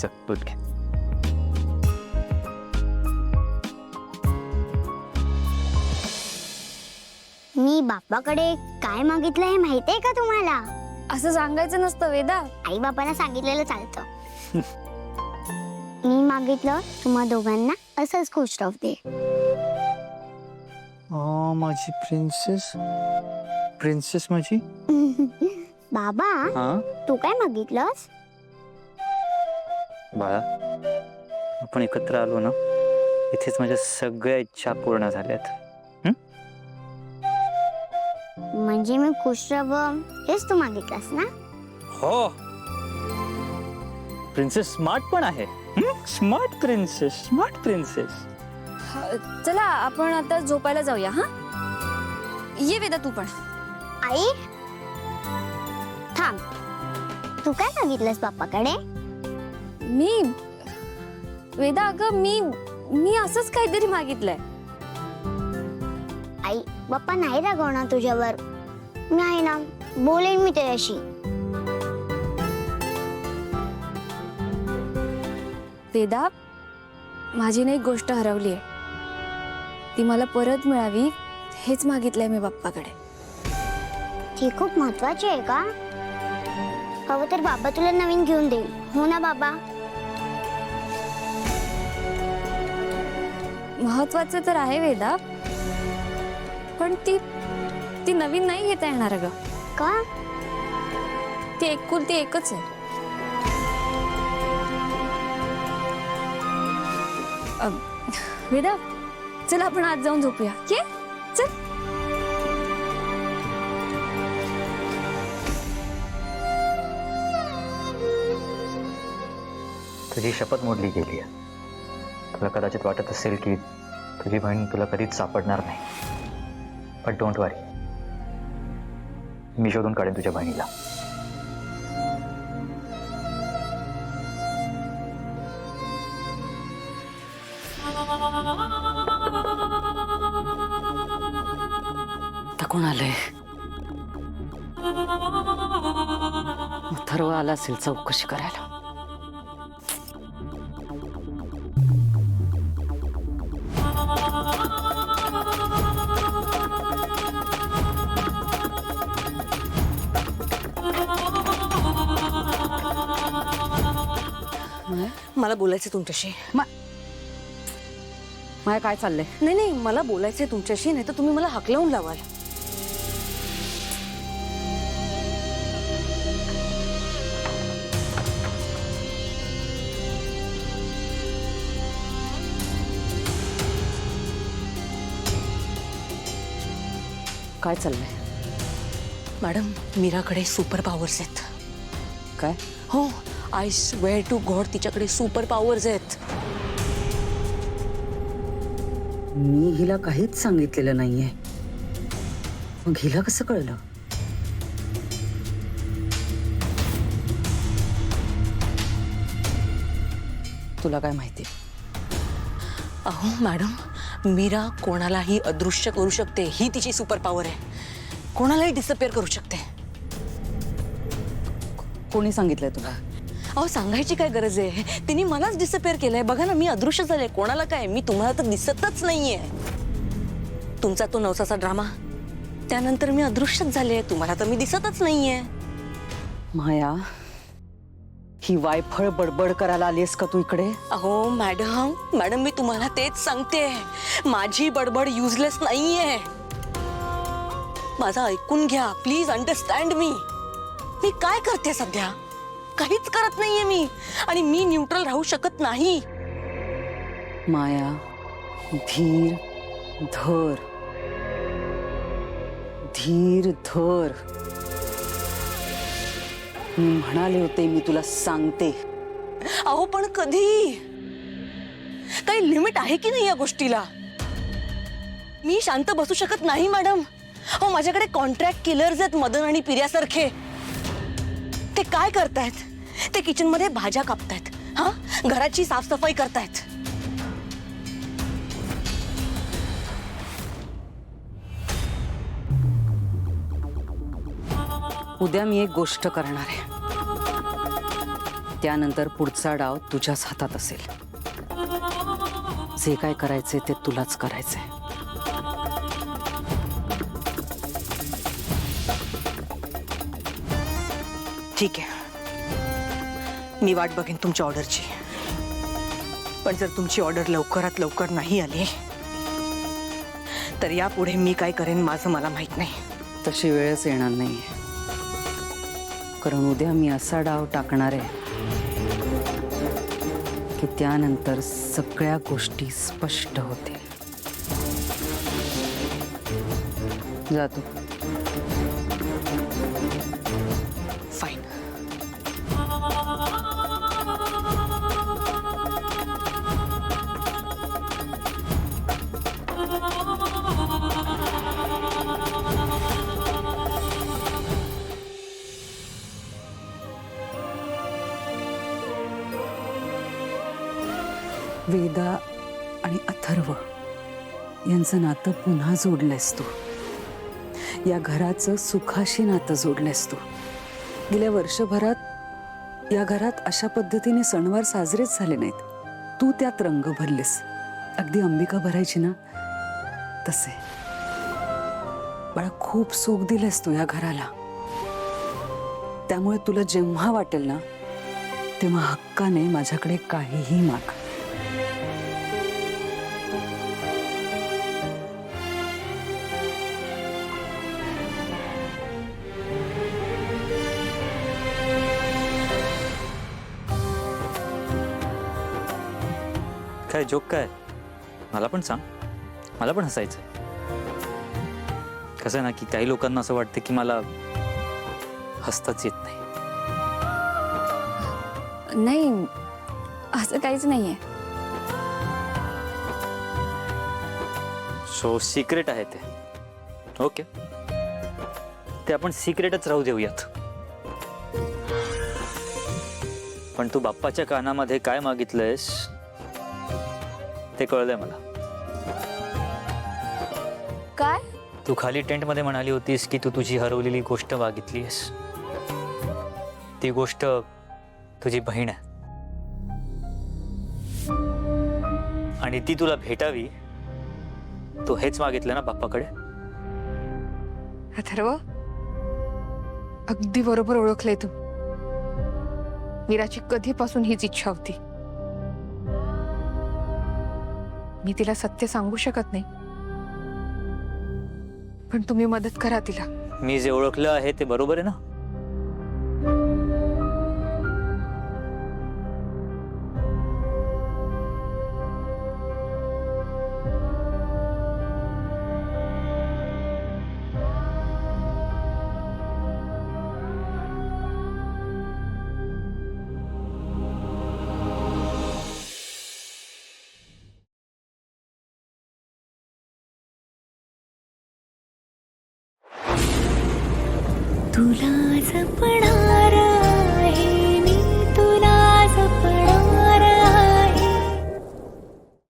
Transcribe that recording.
चल दूध घे. मी बाप्पाकडे काय मागितलं हे माहितीये का तुम्हाला? असं सांगायचं नसतं वेदा. आई बापाला सांगितलेलं चालतं. मी मागितलं तुम्हा दोघांना असंच खुश राहू दे. माझी प्रिन्सेस. प्रिन्सेस माझी. बाबा हा तू काय मागितलंस? बाळा, आपण एकत्र आलो ना, इथेच माझ्या सगळ्या इच्छा पूर्ण झाल्यात. म्हणजे मी खुश राहावं हेच तू मागितलंस ना? हो. प्रिन्सेस स्मार्ट पण आहे. Smart princess. Smart princess. चला आपण आता झोपायला जाऊया. हा ये वेदा तू पण. आई थांब, तू काय मागितलंस बाप्पाकडे? मी वेदा अगं मी असंच काहीतरी मागितलंय. आई बाप्पा नाही रागवणार तुझ्यावर. नाही ना, बोलेन मी त्याच्याशी. वेदा, माझी ना एक गोष्ट हरवली आहे. ती मला परत मिळावी हेच मागितलंय मी बाप्पाकडे. ती खूप महत्वाची आहे का? हवं तर बाबा तुला नवीन घेऊन देईल. हो ना बाबा? महत्वाचं तर आहे वेदा, पण ती नवीन नाही घेता येणार ग. का? ती एकुलती एकच आहे. वेदा चल आपण आज जाऊन झोपूया. ये चल. तुझी शपथ मोडली गेली आहे. तुला कदाचित वाटत असेल की तुझी बहीण तुला कधीच सापडणार नाही, पण डोंट वरी, मी शोधून काढेन तुझ्या बहिणीला. आता कोण आलंय? अथर्व आला असेल चौकशी करायला. मला बोलायचं तुमच्याशी. माया काय चाललंय? नाही नाही, मला बोलायचंय तुमच्याशी, नाही तर तुम्ही मला हाकलावून लावाल. काय चाललंय? मॅडम, मीराकडे सुपर पॉवर्स आहेत. काय? हो, आय स्वेअर टू गॉड तिच्याकडे सुपर पॉवर्स आहेत. मी हिला काहीच सांगितलेलं नाहीये, मग हिला कसं कळलं? तुला काय माहिती? अहो मॅडम, मीरा कोणालाही अदृश्य करू शकते, ही तिची सुपर पॉवर आहे. कोणालाही डिसअपिअर करू शकते. कोणी सांगितलंय तुला? अहो सांगायची काय गरज आहे? तिने मलाच डिसअपिअर केलंय. बघा ना, मी अदृश्य झाले. कोणाला काय, मी तुम्हाला तर दिसतच नाहीये. तुमचा तो नवसाचा ड्रामा, त्यानंतर मी अदृश्यच झाले. तुम्हाला तर मी दिसतच नाहीये. माया, ही वायफळ बडबड करायला आलीस का तू इकडे? अहो मॅडम, मॅडम मी तुम्हाला तेच सांगते, माझी बडबड युजलेस नाहीये. माझं ऐकून घ्या, प्लीज अंडरस्टँड मी. मी काय करते सध्या? काहीच करत नाहीये मी, आणि मी न्यूट्रल राहू शकत नाही. माया, धीर धर. धीर धर. मी म्हणाले होते, मी तुला सांगते. अहो पण कधी? काही लिमिट आहे की नाही या गोष्टीला? मी शांत बसू शकत नाही मॅडम. अहो माझ्याकडे कॉन्ट्रॅक्ट किलर्स आहेत, मदन आणि पिर्यासारखे. ते काय करतायत? ते किचन मध्ये भाज्या कापतायत, हा, घराची साफसफाई करतायत. उद्या मी एक गोष्ट करणार आहे. त्यानंतर पुढचा डाव तुझ्याच हातात असेल. जे काय करायचे ते तुलाच करायचंय. ठीक आहे, मी वाट बघेन तुमच्या ऑर्डरची. पण जर तुमची ऑर्डर लवकरात लवकर नाही आली तर यापुढे मी काय करेन माझं मला माहित नाही. तशी वेळच येणार नाहीये. कारण उद्या मी असा डाव टाकणार आहे की त्यानंतर सगळ्या गोष्टी स्पष्ट होतील. जातो. फाईन. वेदा आणि अथर्व यांचं नातं पुन्हा जोडलंयस तू. या घराचं सुखाशी नातं जोडलंयस तू. गेल्या वर्षभरात या घरात अशा पद्धतीने सणवार साजरेच झाले नाहीत. तू त्यात रंग भरलेस. अगदी अंबिका भरायची ना तसे. बाळा, खूप सुख दिलंस तू या घराला. त्यामुळे तुला जेव्हा वाटेल ना तेव्हा हक्काने माझ्याकडे काहीही माग. काय जोक काय? मला पण सांग, मला पण हसायचं. कसं आहे ना की काही लोकांना असं वाटतं की मला हसताच येत नाही. नाही, असं काहीच नाहीये. सो सिक्रेट आहे ते. ओके, ते आपण सिक्रेटच राहू देऊयात. पण तू बाप्पाच्या कानामध्ये काय मागितलंयस ते कळलंय मला. काय? तू खाली टेंटमध्ये म्हणाली होतीस की तू तुझी हरवलेली गोष्ट मागितलीस. ती गोष्ट तुझी बहीण आहे आणि ती तुला भेटावी. तू हेच मागितलं ना बाप्पाकडे? अथर्व, अगदी बरोबर ओळखलंय तू. मीराची कधीपासून हीच इच्छा होती. मी तिला सत्य सांगू शकत नाही, पण तुम्ही मदत करा तिला. मी जे ओळखलं आहे ते बरोबर आहे ना? तुला जपणार